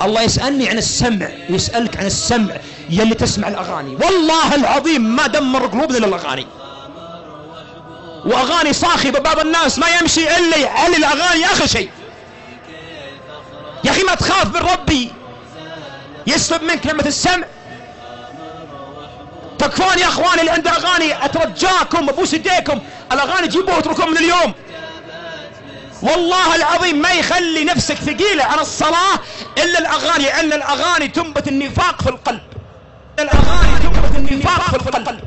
الله يسألني عن السمع، يسألك عن السمع يلي تسمع الأغاني. والله العظيم ما دمر قلوبنا إلا الأغاني، وأغاني صاخبة باب الناس ما يمشي إلا يعلي الأغاني آخر شيء. يا أخي ما تخاف من ربي يسلب منك نعمة السمع؟ تكفون يا أخواني اللي عنده أغاني، أترجاكم أبوس يديكم الأغاني جيبوها واتركوها من اليوم. والله العظيم ما يخلي نفسك ثقيلة عن الصلاة إلا الأغاني، لأن الأغاني تنبت النفاق في القلب. الأغاني تنبت النفاق في القلب.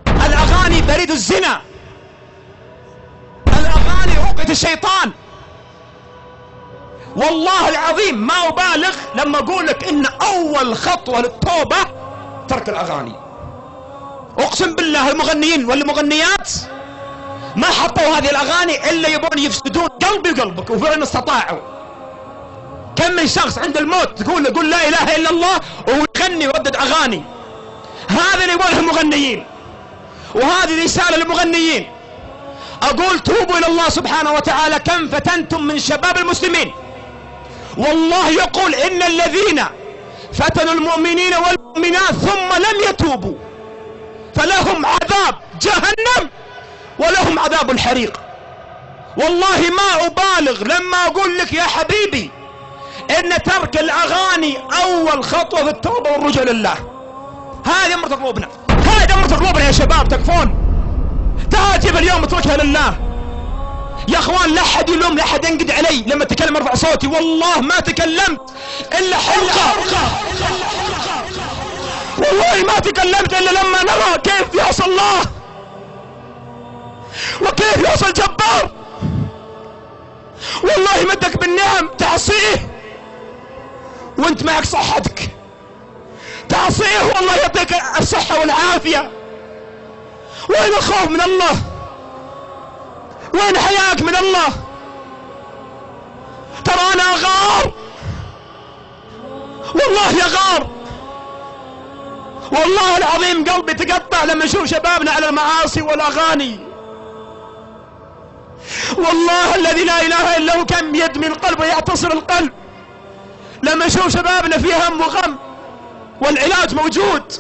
الأغاني بريد الزنا، الأغاني عقدة الشيطان. والله العظيم ما أبالغ لما أقول لك إن أول خطوة للتوبة ترك الأغاني. أقسم بالله المغنيين والمغنيات ما حطوا هذه الأغاني إلا يبون يفسدون قلبي وقلبك، وفعلا استطاعوا. كم من شخص عند الموت تقول له قل لا إله إلا الله ويغني ويردد أغاني. هذا اللي يبونه المغنيين، وهذه رسالة للمغنيين. أقول توبوا إلى الله سبحانه وتعالى. كم فتنتم من شباب المسلمين، والله يقول إن الذين فتنوا المؤمنين والمؤمنات ثم لم يتوبوا فلهم عذاب جهنم ولهم عذاب الحريق. والله ما أبالغ لما أقول لك يا حبيبي إن ترك الأغاني أول خطوة في التوبة والرجوع لله. هذه أمرة قلوبنا، هذه أمرة قلوبنا يا شباب. تكفون تهاجم اليوم اتركها لله يا أخوان. لا أحد يلوم، لا أحد ينقد علي لما أتكلم أرفع صوتي. والله ما تكلمت إلا حلقة، والله ما تكلمت إلا لما نرى كيف يعصى الله وكيف يوصل جبار. والله مدك بالنعم تعصيه وانت معك صحتك، تعصيه والله يعطيك الصحة والعافية. وين الخوف من الله؟ وين حياك من الله؟ ترى انا غار، والله يا غار. والله العظيم قلبي تقطع لما اشوف شبابنا على المعاصي والاغاني. والله الذي لا اله الا هو كم يد من القلب ويعتصر القلب لما اشوف شبابنا في هم وغم والعلاج موجود.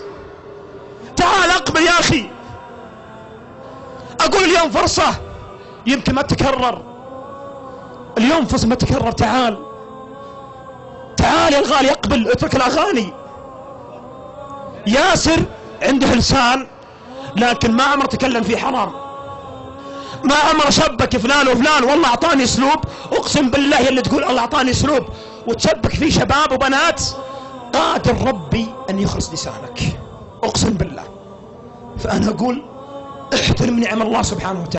تعال اقبل يا اخي. اقول اليوم فرصة يمكن ما تكرر، اليوم فرصة ما تكرر. تعال تعال يا الغالي اقبل، اترك الاغاني. ياسر عنده لسان لكن ما عمره تكلم في حرام، ما عمره شبك فلان وفلان. والله اعطاني اسلوب، اقسم بالله اللي تقول الله اعطاني اسلوب وتشبك فيه شباب وبنات، قادر ربي ان يخلص لسانك، اقسم بالله. فانا اقول احترم نعم الله سبحانه وتعالى.